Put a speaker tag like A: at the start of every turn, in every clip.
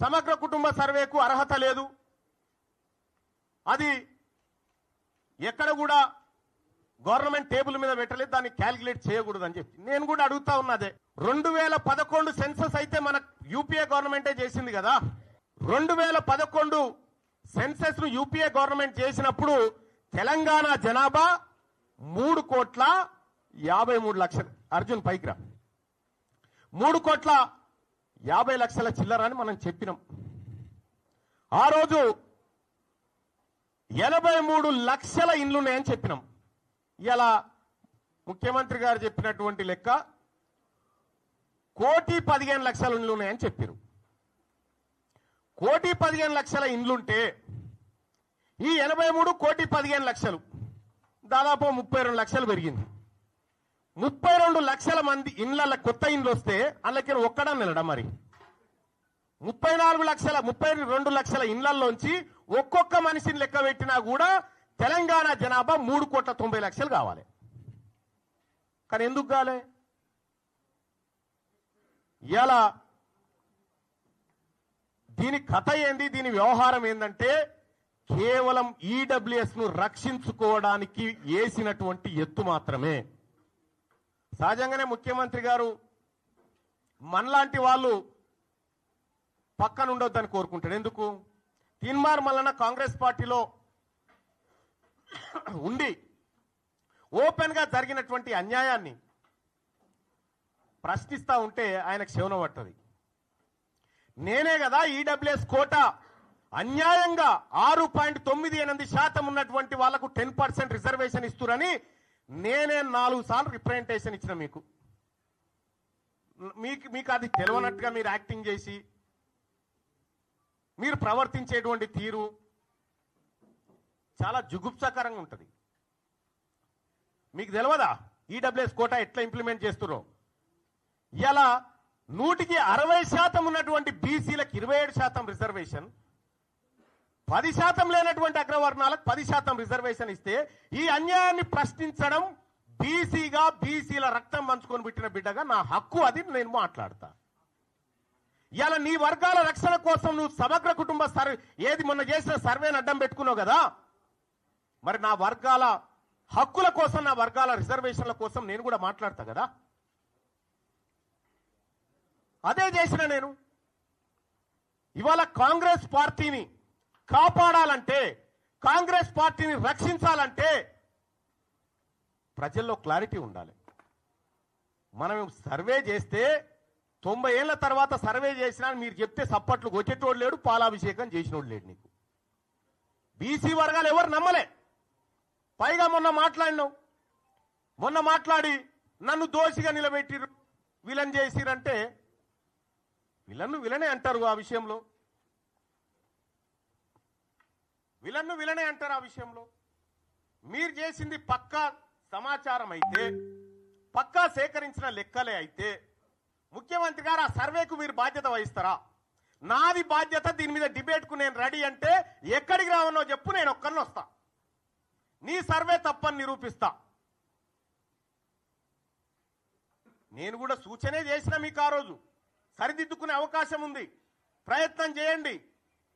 A: సమగ్ర కుటుంబ సర్వేకు అర్హత లేదు, అది ఎక్కడ కూడా గవర్నమెంట్ టేబుల్ మీద పెట్టలేదు, దాన్ని క్యాలిక్యులేట్ చేయకూడదు అని చెప్పి నేను కూడా అడుగుతా ఉన్నదే. 2011 సెన్సస్ అయితే మన యూపీఏ గవర్నమెంటే చేసింది కదా. 2011 సెన్సస్ ను యూపీఏ గవర్నమెంట్ చేసినప్పుడు తెలంగాణ జనాభా 3,53,00,000. అర్జున్ పైకిరా. 3,50,00,000 చిల్లర అని మనం చెప్పినాం. ఆ రోజు 83 లక్షల ఇండ్లున్నాయని చెప్పినాం. ఇలా ముఖ్యమంత్రి గారు చెప్పినటువంటి లెక్క 1,15,00,000 ఇండ్లు ఉన్నాయని చెప్పారు. 1,15,00,000 ఇండ్లుంటే ఈ 83 1,15,00,000 దాదాపు 32 లక్షలు పెరిగింది. 32 లక్షల మంది ఇండ్ల కొత్త ఇండ్లు వస్తే అందులోకి ఒక్కడా నిలడా? మరి 32 లక్షల ఇండ్లలోంచి ఒక్కొక్క మనిషిని లెక్క పెట్టినా కూడా తెలంగాణ జనాభా 3,90,00,000 కావాలి. కానీ ఎందుకు కాలే? ఇలా దీని కథ ఏంది, దీని వ్యవహారం ఏందంటే కేవలం ఈడబ్ల్యూఎస్ ను రక్షించుకోవడానికి వేసినటువంటి ఎత్తు మాత్రమే. సహజంగానే ముఖ్యమంత్రి గారు మనలాంటి వాళ్ళు పక్కన ఉండొద్దని కోరుకుంటాడు. ఎందుకు? తీన్మార్ మల్లన్న కాంగ్రెస్ పార్టీలో ఉండి ఓపెన్ గా జరిగినటువంటి అన్యాయాన్ని ప్రశ్నిస్తా ఉంటే ఆయనకు శవనం పట్టది. నేనే కదా ఈడబ్ల్యూఎస్ కోటా అన్యాయంగా 6.98% ఉన్నటువంటి వాళ్లకు 10% రిజర్వేషన్ ఇస్తురని నేనే 4 సార్లు రిప్రజెంటేషన్ ఇచ్చిన. మీకు అది తెలియనట్టుగా మీరు యాక్టింగ్ చేసి మీరు ప్రవర్తించేటువంటి తీరు చాలా జుగుప్సాకరంగా ఉంటుంది. మీకు తెలియదా ఈడబ్ల్యూఎస్ కోటా ఎట్లా ఇంప్లిమెంట్ చేస్తున్నారో? ఇలా 160% ఉన్నటువంటి బీసీలకు 27% రిజర్వేషన్, 10% లేనటువంటి అగ్రవర్ణాలకు 10% రిజర్వేషన్ ఇస్తే ఈ అన్యాయాన్ని ప్రశ్నించడం బీసీగా, బీసీల రక్తం పంచుకొని పెట్టిన బిడ్డగా నా హక్కు, అది నేను మాట్లాడతా. ఇలా నీ వర్గాల రక్షణ కోసం నువ్వు సమగ్ర కుటుంబ సర్వే ఏది మొన్న చేసిన సర్వేని అడ్డం పెట్టుకున్నావు కదా, మరి నా వర్గాల హక్కుల కోసం, నా వర్గాల రిజర్వేషన్ల కోసం నేను కూడా మాట్లాడతా కదా. అదే చేసిన నేను. ఇవాళ కాంగ్రెస్ పార్టీని కాపాడాలంటే, కాంగ్రెస్ పార్టీని రక్షించాలంటే ప్రజల్లో క్లారిటీ ఉండాలి. మనం సర్వే చేస్తే 90 ఏళ్ల తర్వాత సర్వే చేసినా మీరు చెప్తే సప్పట్లు కొట్టేటోడు లేడు, పాలాభిషేకం చేసినోడు లేడు. నీకు బీసీ వర్గాలు ఎవరు నమ్మలే. పైగా మొన్న మాట్లాడి నన్ను దోషిగా నిలబెట్టిరు, విలన్ చేసిరంటే విలనే అంటారు. ఆ విషయంలో విలనే అంటారు. ఆ విషయంలో మీరు చేసింది పక్కా సమాచారం అయితే, పక్కా సేకరించిన లెక్కలే అయితే ముఖ్యమంత్రి గారు ఆ సర్వేకు మీరు బాధ్యత వహిస్తారా? నాది బాధ్యత, దీని మీద డిబేట్కు నేను రెడీ అంటే ఎక్కడికి రావనో చెప్పు, నేను ఒక్కరిని వస్తా. నీ సర్వే తప్పని నిరూపిస్తా. నేను కూడా సూచనే చేసిన మీకు, ఆ రోజు సరిదిద్దుకునే అవకాశం ఉంది, ప్రయత్నం చేయండి,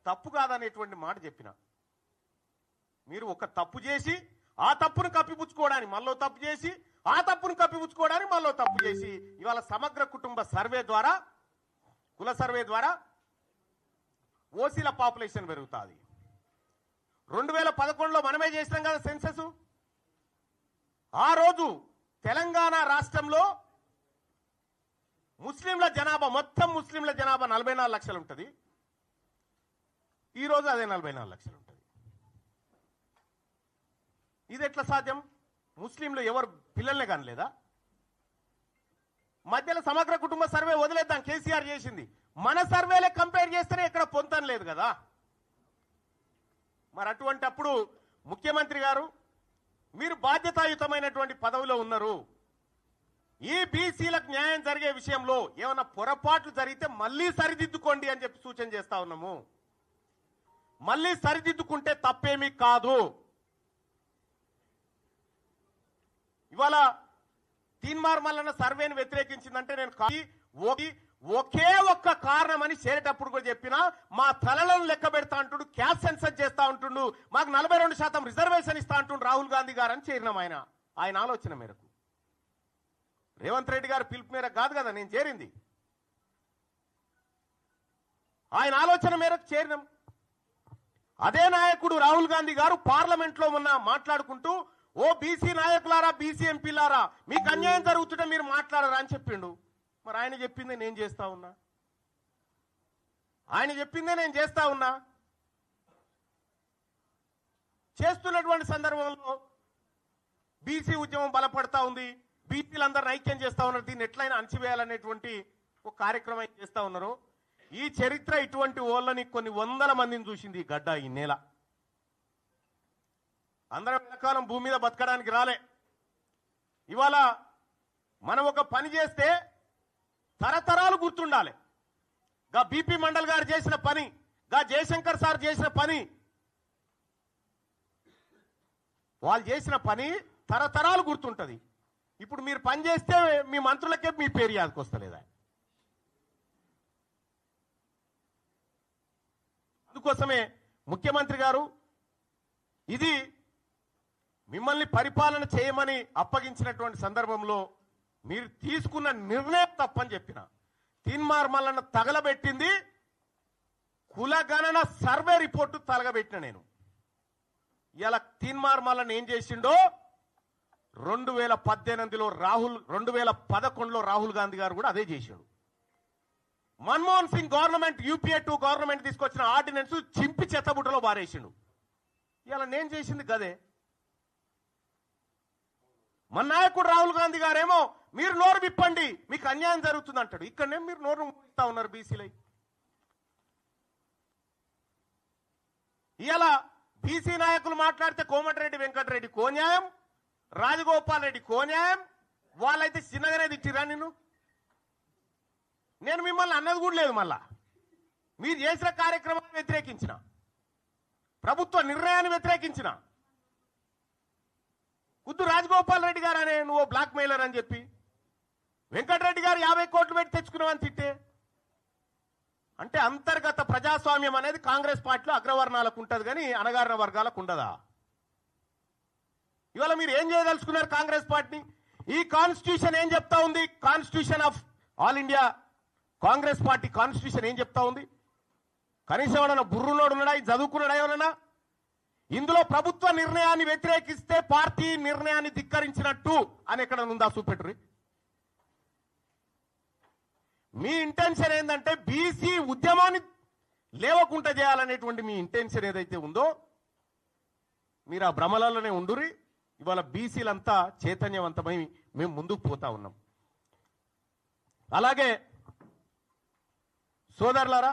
A: తప్పు కాదనేటువంటి మాట చెప్పిన. మీరు ఒక తప్పు చేసి ఆ తప్పును కప్పిపుచ్చుకోవడానికి మళ్ళీ తప్పు చేసి, ఆ తప్పును కప్పిపుచ్చుకోవడానికి మళ్ళీ తప్పు చేసి ఇవాళ సమగ్ర కుటుంబ సర్వే ద్వారా, కుల సర్వే ద్వారా ఓసీల పాపులేషన్ పెరుగుతుంది. 2011లో మనమే చేసినాం కదా సెన్సస్. ఆ రోజు తెలంగాణ రాష్ట్రంలో ముస్లింల జనాభా, మొత్తం ముస్లింల జనాభా 44 లక్షలు ఉంటుంది. ఈరోజు అదే 44 లక్షలు ఉంటుంది. ఇది ఎట్లా సాధ్యం? ముస్లింలు ఎవరు పిల్లల్నే కానలేదా? మధ్యలో సమగ్ర కుటుంబ సర్వే వదిలేద్దాం, కేసీఆర్ చేసింది. మన సర్వేలే కంపేర్ చేస్తేనే ఇక్కడ పొంతం లేదు కదా. మరి అటువంటప్పుడు ముఖ్యమంత్రి గారు, మీరు బాధ్యతాయుతమైనటువంటి పదవిలో ఉన్నారు. ఈ బీసీలకు న్యాయం జరిగే విషయంలో ఏమైనా పొరపాట్లు జరిగితే మళ్ళీ సరిదిద్దుకోండి అని చెప్పి సూచన చేస్తా ఉన్నాము. మళ్ళీ సరిదిద్దుకుంటే తప్పేమీ కాదు. ఇవాళ తీన్మార్ మల్లన్న సర్వేను వ్యతిరేకించిందంటే నేను ఒకే ఒక్క కారణం అని చేరేటప్పుడు కూడా చెప్పినా మా తలలను లెక్క పెడతా అంటుండు, క్యాస్ట్ సెన్సస్ చేస్తా ఉంటుండు, మాకు 42% రిజర్వేషన్ ఇస్తా అంటుండు రాహుల్ గాంధీ గారు అని చేరినాం. ఆయన ఆలోచన మేరకు, రేవంత్ రెడ్డి గారు పిలుపు మేరకు కాదు కదా నేను చేరింది, ఆయన ఆలోచన మేరకు చేరినాం. అదే నాయకుడు రాహుల్ గాంధీ గారు పార్లమెంట్ లో మొన్న మాట్లాడుకుంటూ, ఓ బీసీ నాయకులారా, బీసీ ఎంపీలారా, మీకు అన్యాయం జరుగుతుంటే మీరు మాట్లాడరా అని చెప్పిండు. మరి ఆయన చెప్పిందే నేను చేస్తా ఉన్నా, ఆయన చెప్పిందే నేను చేస్తా ఉన్నా. చేస్తున్నటువంటి సందర్భంలో బీసీ ఉద్యమం బలపడతా ఉంది, బీసీలందరిని ఐక్యం చేస్తా ఉన్నారు, దీన్ని ఎట్లయినా అణచివేయాలనేటువంటి ఒక కార్యక్రమం చేస్తా ఉన్నారు. ఈ చరిత్ర ఇటువంటి ఓళ్ళని కొన్ని వందల మందిని చూసింది ఈ గడ్డ, ఈ నేల. అందరం ఎంతకాలం భూమి మీద బతకడానికి రాలే. ఇవాళ మనం ఒక పని చేస్తే తరతరాలు గుర్తుండాలి. గా బీపీ మండల్ గారు చేసిన పని, గా జయశంకర్ సార్ చేసిన పని, వాళ్ళు చేసిన పని తరతరాలు గుర్తుంటది. ఇప్పుడు మీరు పని చేస్తే మీ మంత్రులకే మీ పేరు యాదకొస్తలేదా? అందుకోసమే ముఖ్యమంత్రి గారు ఇది మిమ్మల్ని పరిపాలన చేయమని అప్పగించినటువంటి సందర్భంలో మీరు తీసుకున్న నిర్ణయం తప్పని చెప్పిన. తీన్మార్ మల్లన్న తగలబెట్టింది కులగణన సర్వే రిపోర్టు తగలబెట్టిన నేను. ఇలా తీన్మార్ మల్లన్న ఏం చేసిండో 2018లో 2011లో రాహుల్ గాంధీ గారు కూడా అదే చేశాడు. Manmohan Singh government UPA 2 government తీసుకొచ్చిన ఆర్డినెన్స్ చింపి చెత్తబుట్టలో బారేసిండు. ఇలా నేను చేసింది గదే. మన నాయకుడు రాహుల్ గాంధీ గారేమో మీరు నోరు విప్పండి మీకు అన్యాయం జరుగుతుంది అంటాడు. ఇక్కడనే మీరు నోరు ఇస్తా ఉన్నారు బీసీలై. ఇలా బీసీ నాయకులు మాట్లాడితే కోమటిరెడ్డి వెంకటరెడ్డి కోన్యాయం, రాజగోపాల్ రెడ్డి కోన్యాయం, వాళ్ళైతే చిన్నగానే తిట్టిరా నిన్ను. నేను మిమ్మల్ని అన్నది కూడా లేదు. మళ్ళా మీరు చేసిన కార్యక్రమాన్ని వ్యతిరేకించిన, ప్రభుత్వ నిర్ణయాన్ని వ్యతిరేకించిన. ఉద్దు రాజగోపాల్ రెడ్డి గారు అనే నువ్వు బ్లాక్ మెయిలర్ అని చెప్పి, వెంకటరెడ్డి గారు 50 కోట్లు పెట్టి తెచ్చుకున్నావని తిట్టే. అంటే అంతర్గత ప్రజాస్వామ్యం అనేది కాంగ్రెస్ పార్టీలో అగ్రవర్ణాలకు ఉంటుంది కానీ అణగారిన వర్గాలకు ఉండదా? ఇవాళ మీరు ఏం చేయదలుచుకున్నారు కాంగ్రెస్ పార్టీ? ఈ కాన్స్టిట్యూషన్ ఏం చెప్తా ఉంది? Constitution of all India Congress party constitution ఏం చెప్తా ఉంది? కనీసం ఎవడన్నా బుర్రునోడు ఉన్నాడా? చదువుకున్నాడా ఎవరన్నా? ఇందులో ప్రభుత్వ నిర్ణయాన్ని వ్యతిరేకిస్తే పార్టీ నిర్ణయాన్ని ధిక్కరించినట్టు అని ఎక్కడ ఉందా? చూపెట్టురి. మీ ఇంటెన్షన్ ఏంటంటే బీసీ ఉద్యమాన్ని లేవకుండా చేయాలనేటువంటి మీ ఇంటెన్షన్ ఏదైతే ఉందో మీరు ఆ భ్రమలలోనే ఉండురి. ఇవాళ బీసీలంతా చైతన్యవంతమై మేము ముందుకు పోతా ఉన్నాం. అలాగే సోదరులారా,